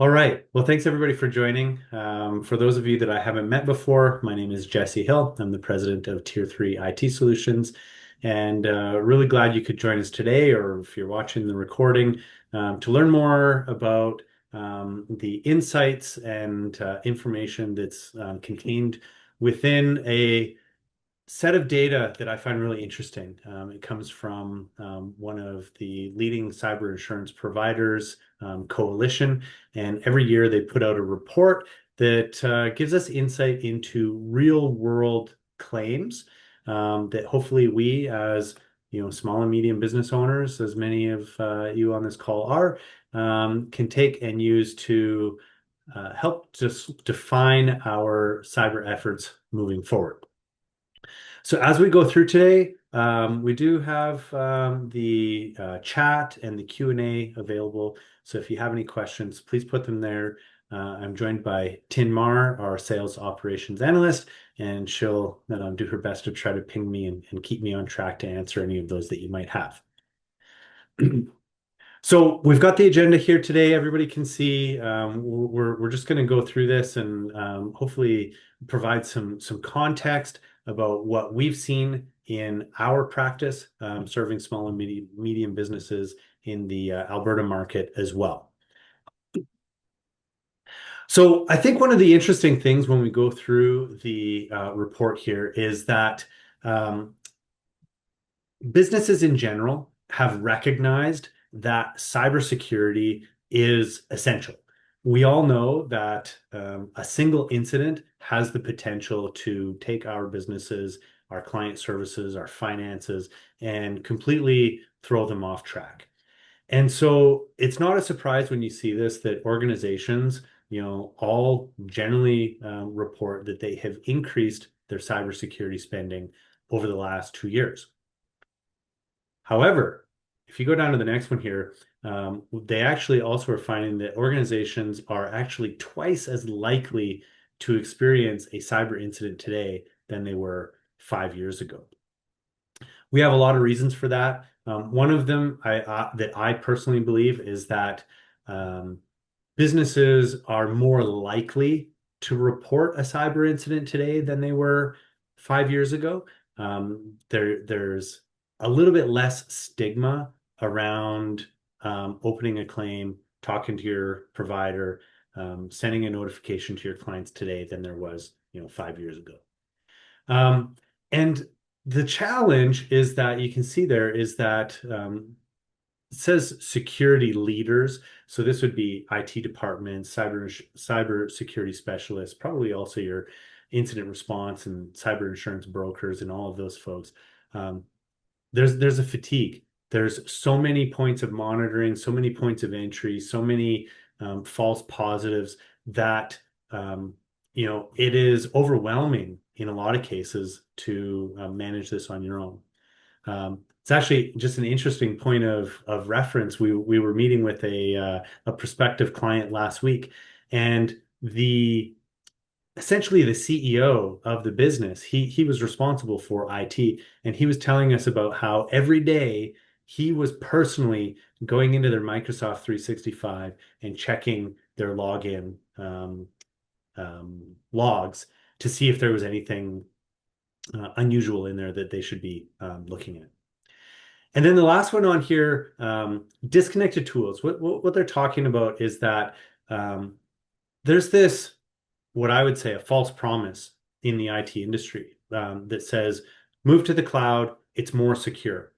All right. Well, thanks everybody for joining. For those of you that I haven't met before, my name is Jesse Hill. I'm the president of Tier 3 IT Solutions, and really glad you could join us today, or if you're watching the recording, to learn more about the insights and information that's contained within a set of data that I find really interesting. It comes from one of the leading cyber insurance providers, Coalition, and every year they put out a report that gives us insight into real world claims that hopefully we, as small and medium business owners, as many of you on this call are, can take and use to help just define our cyber efforts moving forward. So as we go through today, we do have the chat and the Q&A available. So if you have any questions, please put them there. I'm joined by Tin Mar, our sales operations analyst, and she'll do her best to try to ping me and keep me on track to answer any of those that you might have. So we've got the agenda here today. Everybody can see. We're just going to go through this and hopefully provide some context about what we've seen in our practice serving small and medium businesses in the Alberta market as well. So I think one of the interesting things when we go through the report here is that businesses in general have recognized that cybersecurity is essential. We all know that a single incident has the potential to take our businesses, our client services, our finances, and completely throw them off track. And so it's not a surprise when you see this that organizations, all generally report that they have increased their cybersecurity spending over the last 2 years. However, if you go down to the next one here, they actually also are finding that organizations are actually twice as likely to experience a cyber incident today than they were 5 years ago. We have a lot of reasons for that. One of them that I personally believe is that businesses are more likely to report a cyber incident today than they were 5 years ago. There's a little bit less stigma around opening a claim, talking to your provider, sending a notification to your clients today than there was, 5 years ago. And the challenge is that you can see there is that it says security leaders. So this would be IT departments, cyber security specialists, probably also your incident response and cyber insurance brokers and all of those folks. There's a fatigue. There's so many points of monitoring, so many points of entry, so many false positives that it is overwhelming in a lot of cases to manage this on your own. It's actually just an interesting point of reference. We were meeting with a prospective client last week, and essentially the CEO of the business, he was responsible for IT, and he was telling us about how every day he was personally going into their Microsoft 365 and checking their login logs to see if there was anything unusual in there that they should be looking at. And then the last one on here, disconnected tools. What they're talking about is that there's this, what I would say, a false promise in the IT industry that says, move to the cloud, it's more secure.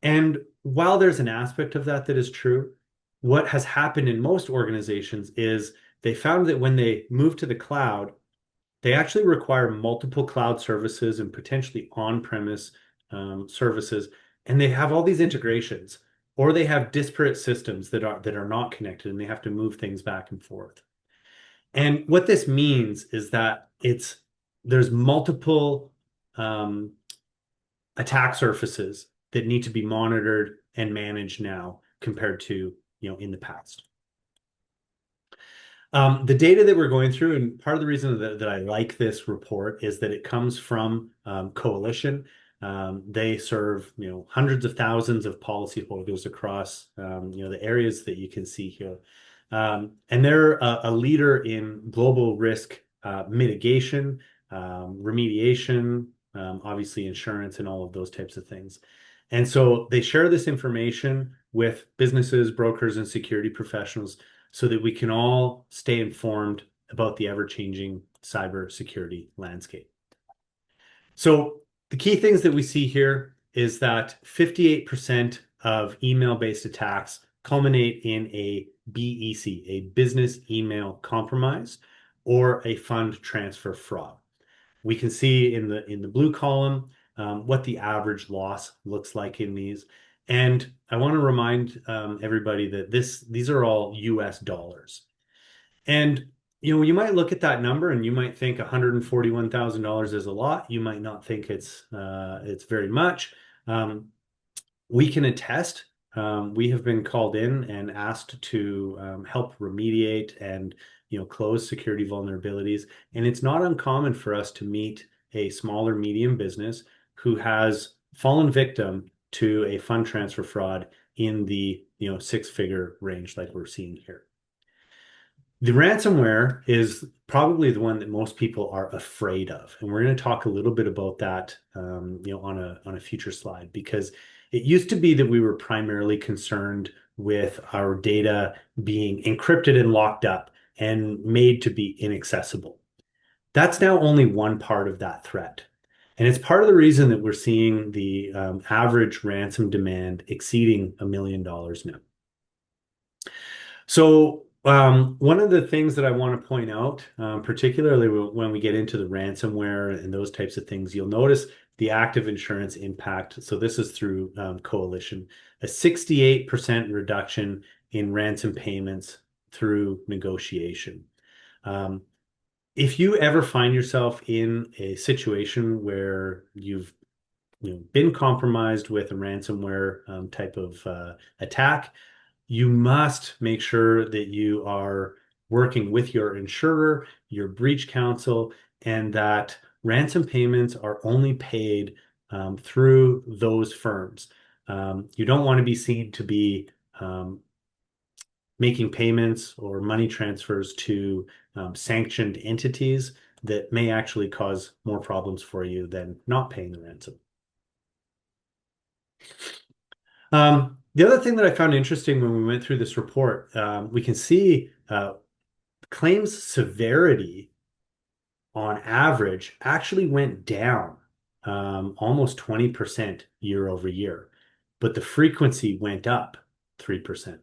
And while there's an aspect of that that is true, what has happened in most organizations is they found that when they move to the cloud, they actually require multiple cloud services and potentially on-premise services, and they have all these integrations, or they have disparate systems that are not connected, and they have to move things back and forth. And what this means is that there's multiple attack surfaces that need to be monitored and managed now compared to in the past. The data that we're going through, and part of the reason that I like this report is that it comes from Coalition. They serve hundreds of thousands of policyholders across the areas that you can see here. And they're a leader in global risk mitigation, remediation, obviously insurance, and all of those types of things. And so they share this information with businesses, brokers, and security professionals so that we can all stay informed about the ever-changing cybersecurity landscape. So the key things that we see here is that 58% of email-based attacks culminate in a BEC, a business email compromise, or a fund transfer fraud. We can see in the blue column what the average loss looks like in these. And I want to remind everybody that these are all US dollars. And you might look at that number and you might think $141,000 is a lot. You might not think it's very much. Um, we can attest. We have been called in and asked to help remediate and close security vulnerabilities. And it's not uncommon for us to meet a small or medium business who has fallen victim to a fund transfer fraud in the six-figure range like we're seeing here. The ransomware is probably the one that most people are afraid of, and we're going to talk a little bit about that, on a future slide, because it used to be that we were primarily concerned with our data being encrypted and locked up and made to be inaccessible. That's now only one part of that threat. And it's part of the reason that we're seeing the average ransom demand exceeding $1 million now. So, one of the things that I want to point out, particularly when we get into the ransomware and those types of things, you'll notice the active insurance impact. So this is through Coalition, a 68% reduction in ransom payments through negotiation. Um, if you ever find yourself in a situation where you've been compromised with a ransomware type of attack, you must make sure that you are working with your insurer, your breach counsel, and that ransom payments are only paid through those firms. You don't want to be seen to be making payments or money transfers to sanctioned entities that may actually cause more problems for you than not paying the ransom. The other thing that I found interesting when we went through this report, we can see claims severity on average actually went down almost 20% year over year, but the frequency went up 3%.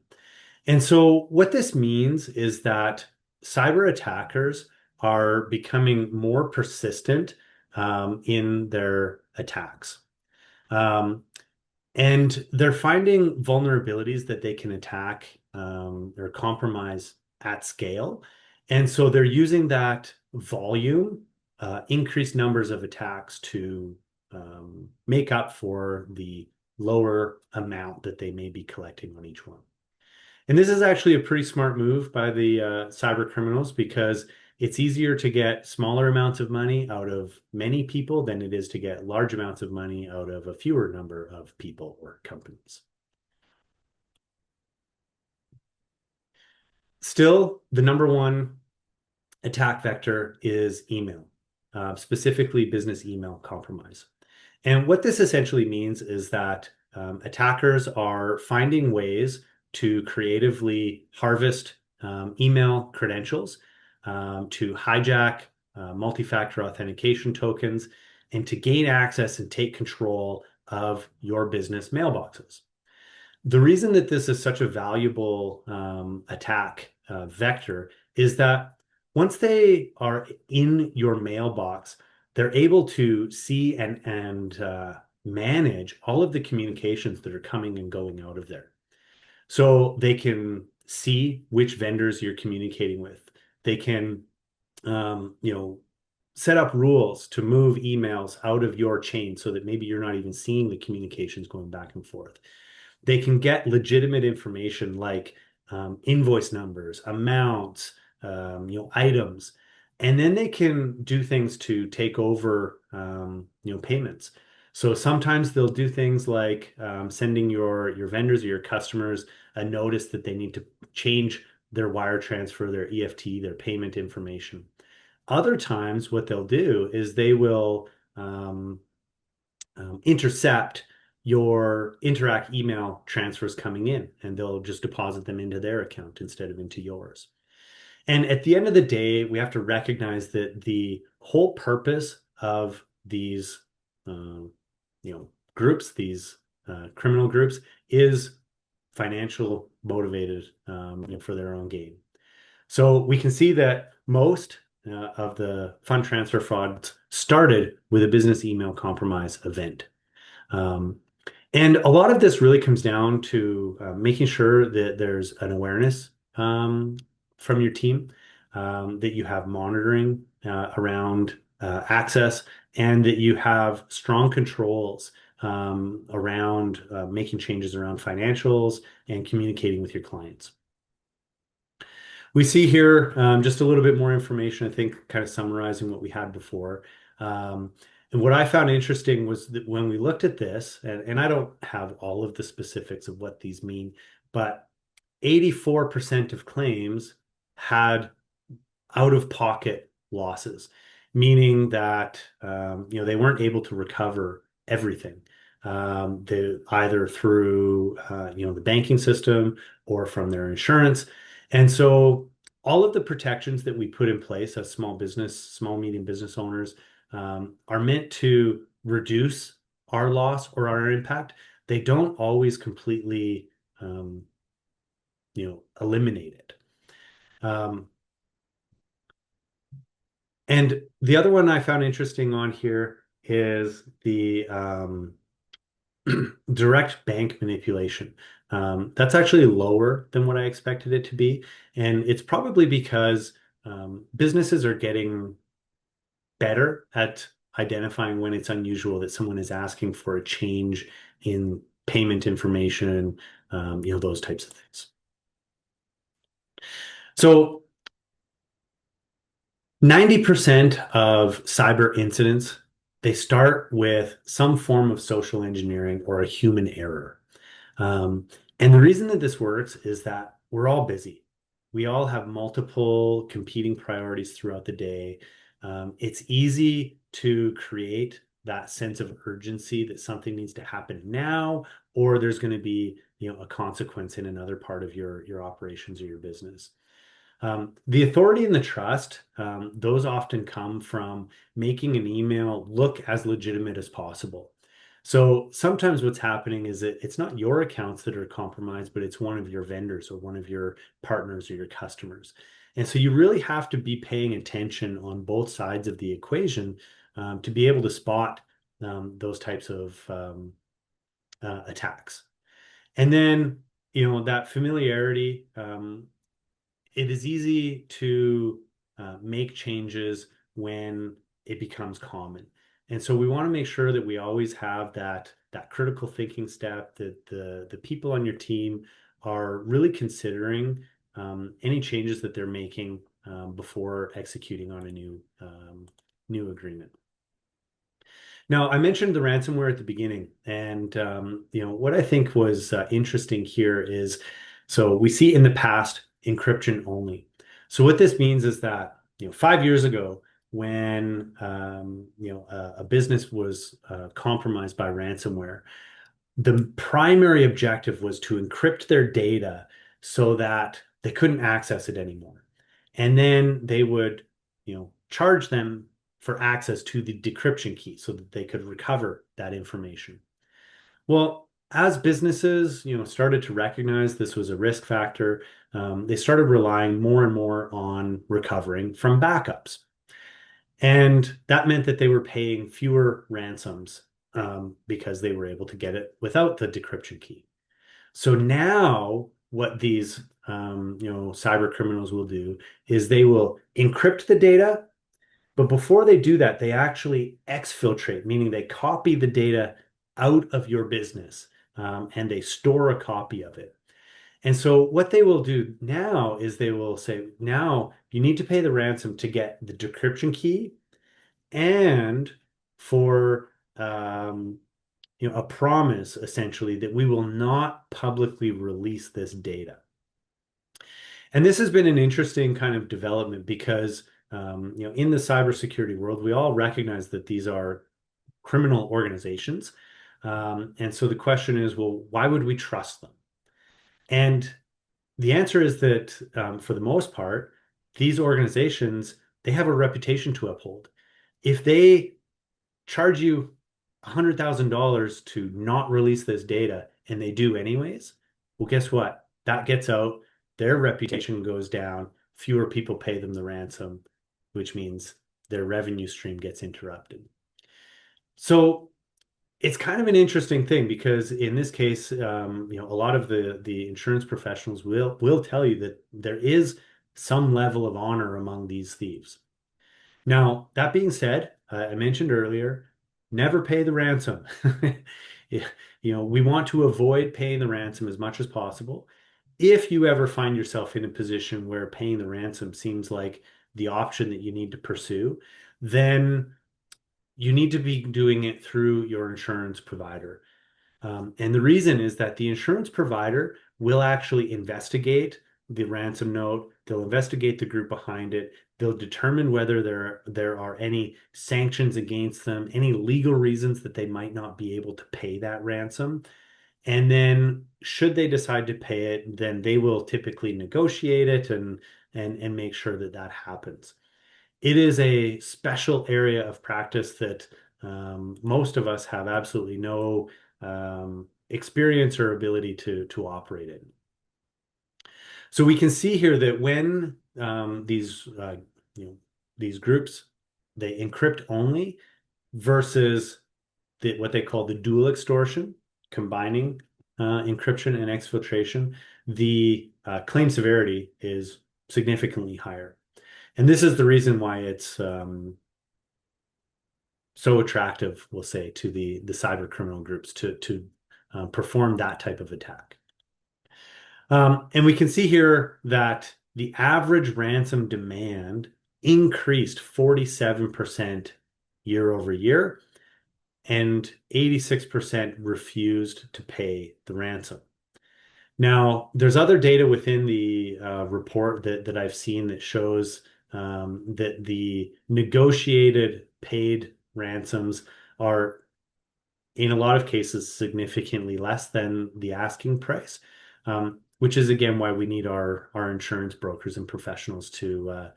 And so what this means is that cyber attackers are becoming more persistent in their attacks. Um, and they're finding vulnerabilities that they can attack or compromise at scale. And so they're using that volume, increased numbers of attacks to make up for the lower amount that they may be collecting on each one. And this is actually a pretty smart move by the cyber criminals, because it's easier to get smaller amounts of money out of many people than it is to get large amounts of money out of a fewer number of people or companies. Still, the number one attack vector is email, specifically business email compromise. And what this essentially means is that attackers are finding ways to creatively harvest email credentials, to hijack multi-factor authentication tokens, and to gain access and take control of your business mailboxes. The reason that this is such a valuable attack vector is that once they are in your mailbox, they're able to see and manage all of the communications that are coming and going out of there. So they can see which vendors you're communicating with. They can, set up rules to move emails out of your chain so that maybe you're not even seeing the communications going back and forth. They can get legitimate information like invoice numbers, amounts, items, and then they can do things to take over, payments. So sometimes they'll do things like sending your vendors or your customers a notice that they need to change their wire transfer, their EFT, their payment information. Other times, what they'll do is they will um, intercept your Interact email transfers coming in, and they'll just deposit them into their account instead of into yours. And at the end of the day, we have to recognize that the whole purpose of these, groups, these criminal groups, is financial motivated, for their own gain. So we can see that most of the fund transfer frauds started with a business email compromise event. Um, and a lot of this really comes down to making sure that there's an awareness from your team, that you have monitoring around access, and that you have strong controls around making changes around financials and communicating with your clients. We see here just a little bit more information, I think, kind of summarizing what we had before. Um, and what I found interesting was that when we looked at this, and I don't have all of the specifics of what these mean, but 84% of claims had out-of-pocket losses, meaning that they weren't able to recover everything. Either through the banking system or from their insurance. And so all of the protections that we put in place as small, medium business owners are meant to reduce our loss or our impact. They don't always completely um, eliminate it. Um, And the other one I found interesting on here is the direct bank manipulation. That's actually lower than what I expected it to be. And it's probably because businesses are getting better at identifying when it's unusual that someone is asking for a change in payment information, those types of things. So 90% of cyber incidents, they start with some form of social engineering or a human error. Um, and the reason that this works is that we're all busy. We all have multiple competing priorities throughout the day. It's easy to create that sense of urgency that something needs to happen now, or there's going to be, a consequence in another part of your operations or your business. The authority and the trust, those often come from making an email look as legitimate as possible. So sometimes what's happening is that it's not your accounts that are compromised, but it's one of your vendors or one of your partners or your customers. And so you really have to be paying attention on both sides of the equation to be able to spot those types of attacks. And then, that familiarity. It is easy to make changes when it becomes common. And so we want to make sure that we always have that critical thinking step, that the people on your team are really considering any changes that they're making before executing on a new agreement. Now, I mentioned the ransomware at the beginning, and what I think was interesting here is, so we see in the past encryption only. So what this means is that 5 years ago, when a business was compromised by ransomware, the primary objective was to encrypt their data so that they couldn't access it anymore. And then they would, charge them for access to the decryption key so that they could recover that information. Well, as businesses, started to recognize this was a risk factor, they started relying more and more on recovering from backups. And that meant that they were paying fewer ransoms because they were able to get it without the decryption key. So now what these cyber criminals will do is they will encrypt the data, but before they do that, they actually exfiltrate, meaning they copy the data out of your business and they store a copy of it. And so what they will do now is they will say, now you need to pay the ransom to get the decryption key and for a promise essentially that we will not publicly release this data. And this has been an interesting kind of development because, in the cybersecurity world, we all recognize that these are criminal organizations. And so the question is, well, why would we trust them? And the answer is that, for the most part, these organizations, they have a reputation to uphold. If they charge you $100,000 to not release this data and they do anyways, well, guess what? That gets out, their reputation goes down, fewer people pay them the ransom, which means their revenue stream gets interrupted. So it's kind of an interesting thing because in this case, a lot of the insurance professionals will tell you that there is some level of honor among these thieves. Now, that being said, I mentioned earlier, never pay the ransom. Yeah, we want to avoid paying the ransom as much as possible. If you ever find yourself in a position where paying the ransom seems like the option that you need to pursue, then you need to be doing it through your insurance provider. And the reason is that the insurance provider will actually investigate the ransom note. They'll investigate the group behind it. They'll determine whether there are any sanctions against them, any legal reasons that they might not be able to pay that ransom. And then should they decide to pay it, then they will typically negotiate it and make sure that that happens. It is a special area of practice that most of us have absolutely no experience or ability to operate in. So we can see here that when you know these groups they encrypt only versus what they call the dual extortion, combining encryption and exfiltration, the claim severity is significantly higher. And this is the reason why it's so attractive, we'll say, to the cyber criminal groups to perform that type of attack. And we can see here that the average ransom demand increased 47% year over year, and 86% refused to pay the ransom. Now, there's other data within the report that I've seen that shows that the negotiated paid ransoms are, in a lot of cases, significantly less than the asking price, which is again why we need our insurance brokers and professionals to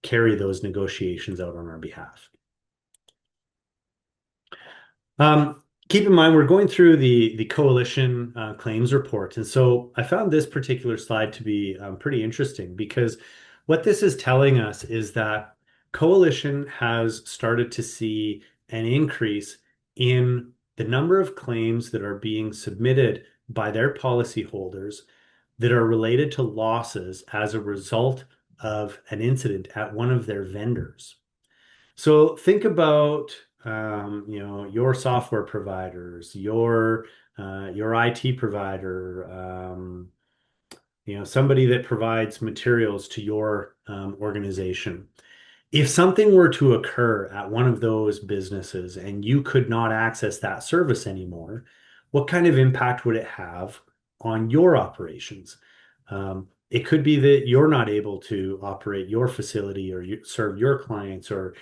carry those negotiations out on our behalf. Keep in mind, we're going through the coalition claims report. And so I found this particular slide to be pretty interesting because what this is telling us is that coalition has started to see an increase in the number of claims that are being submitted by their policyholders that are related to losses as a result of an incident at one of their vendors. So think about your software providers, your IT provider, somebody that provides materials to your organization. If something were to occur at one of those businesses and you could not access that service anymore, what kind of impact would it have on your operations? It could be that you're not able to operate your facility or serve your clients or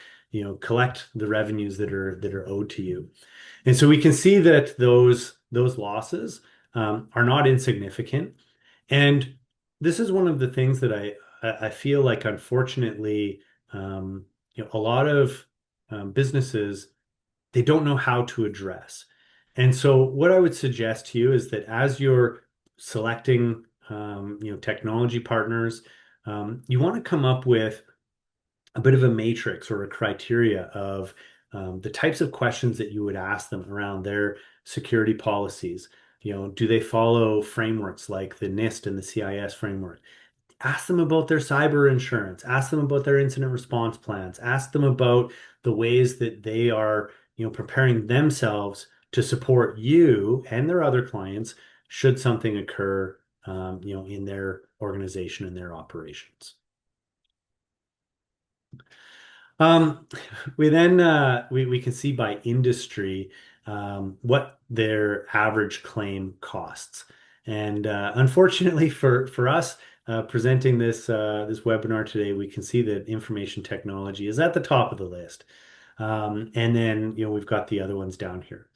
collect the revenues that are owed to you. And so we can see that those losses are not insignificant. And this is one of the things that I feel like, unfortunately, a lot of businesses, they don't know how to address. And so what I would suggest to you is that as you're selecting technology partners, you want to come up with a bit of a matrix or a criteria of the types of questions that you would ask them around their security policies. Do they follow frameworks like the NIST and the CIS framework? Ask them about their cyber insurance. Ask them about their incident response plans. Ask them about the ways that they are, preparing themselves to support you and their other clients should something occur, in their organization and their operations. Um, we then we can see by industry what their average claim costs. And unfortunately for us, presenting this webinar today, we can see that information technology is at the top of the list. And then, we've got the other ones down here.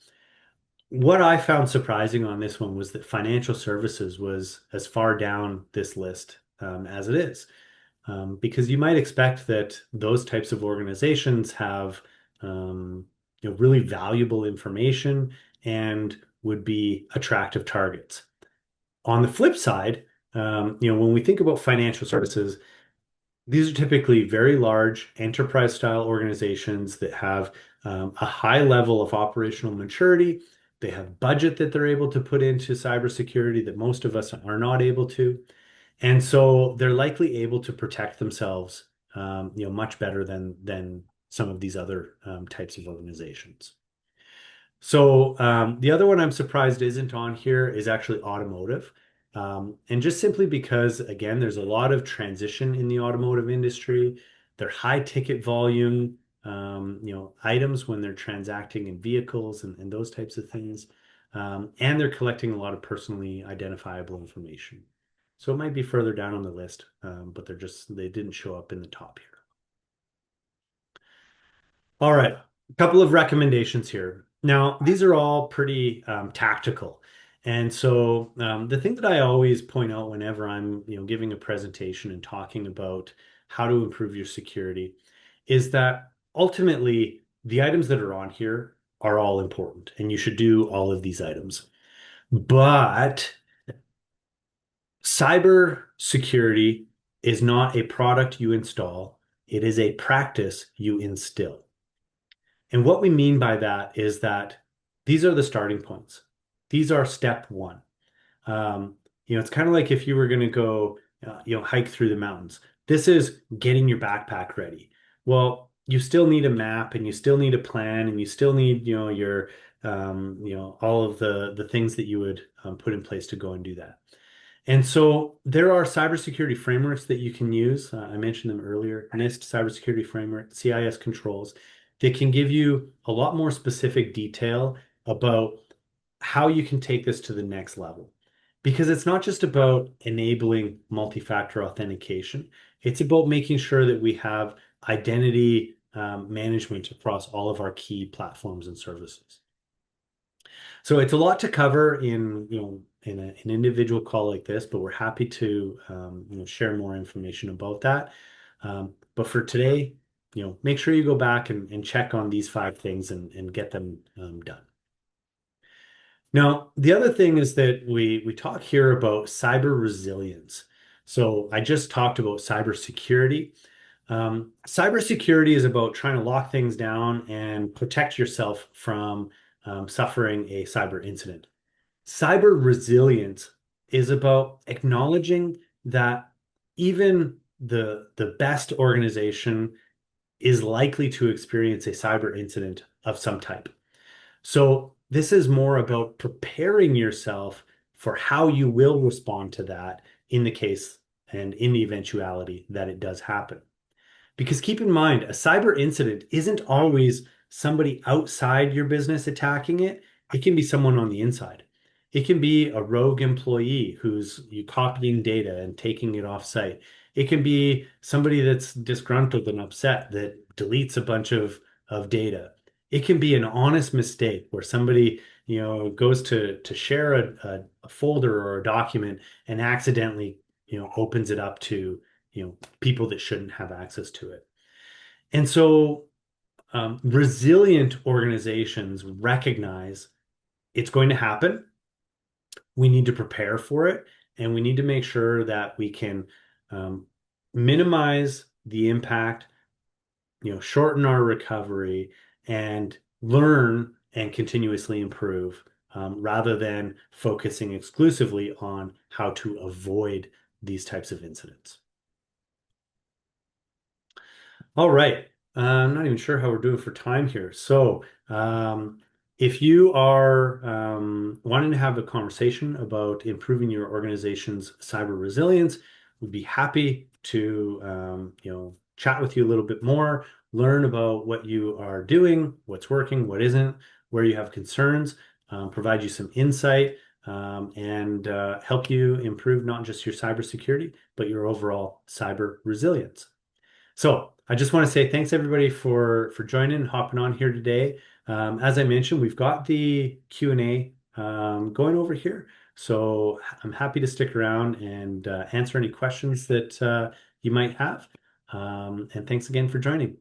What I found surprising on this one was that financial services was as far down this list as it is. Because you might expect that those types of organizations have really valuable information and would be attractive targets. On the flip side, when we think about financial services, these are typically very large enterprise style organizations that have a high level of operational maturity. They have budget that they're able to put into cybersecurity that most of us are not able to. And so they're likely able to protect themselves, much better than some of these other types of organizations. So the other one I'm surprised isn't on here is actually automotive. And just simply because, again, there's a lot of transition in the automotive industry. They're high ticket volume, items when they're transacting in vehicles and those types of things. And they're collecting a lot of personally identifiable information. So it might be further down on the list, but they didn't show up in the top here. All right, a couple of recommendations here. Now, these are all pretty tactical. And so the thing that I always point out whenever I'm, giving a presentation and talking about how to improve your security is that ultimately the items that are on here are all important and you should do all of these items. But cyber security is not a product you install, it is a practice you instill. And what we mean by that is that these are the starting points. These are step one. It's kind of like if you were going to go, hike through the mountains. This is getting your backpack ready. Well, you still need a map and you still need a plan and you still need, all of the things that you would put in place to go and do that. And so there are cybersecurity frameworks that you can use. I mentioned them earlier, NIST cybersecurity framework, CIS controls, that can give you a lot more specific detail about how you can take this to the next level. Because it's not just about enabling multi-factor authentication, it's about making sure that we have identity management across all of our key platforms and services. So it's a lot to cover in an individual call like this, but we're happy to share more information about that. But for today, make sure you go back and check on these 5 things and get them done. Now, the other thing is that we talk here about cyber resilience. So I just talked about cybersecurity. Cybersecurity is about trying to lock things down and protect yourself from suffering a cyber incident. Cyber resilience is about acknowledging that even the best organization is likely to experience a cyber incident of some type. So this is more about preparing yourself for how you will respond to that in the case and in the eventuality that it does happen. Because keep in mind, a cyber incident isn't always somebody outside your business attacking it. It can be someone on the inside. It can be a rogue employee who's you copying data and taking it off site. It can be somebody that's disgruntled and upset that deletes a bunch of data. It can be an honest mistake where somebody, goes to share a folder or a document and accidentally, opens it up to, people that shouldn't have access to it. And so resilient organizations recognize it's going to happen. We need to prepare for it, and we need to make sure that we can minimize the impact, shorten our recovery, and learn and continuously improve, rather than focusing exclusively on how to avoid these types of incidents. All right. I'm not even sure how we're doing for time here. So, if you are wanting to have a conversation about improving your organization's cyber resilience, we'd be happy to, chat with you a little bit more, learn about what you are doing, what's working, what isn't, where you have concerns, provide you some insight. and help you improve not just your cybersecurity, but your overall cyber resilience. So I just want to say thanks everybody for joining and hopping on here today. As I mentioned, we've got the Q&A going over here. So I'm happy to stick around and answer any questions that you might have. And thanks again for joining.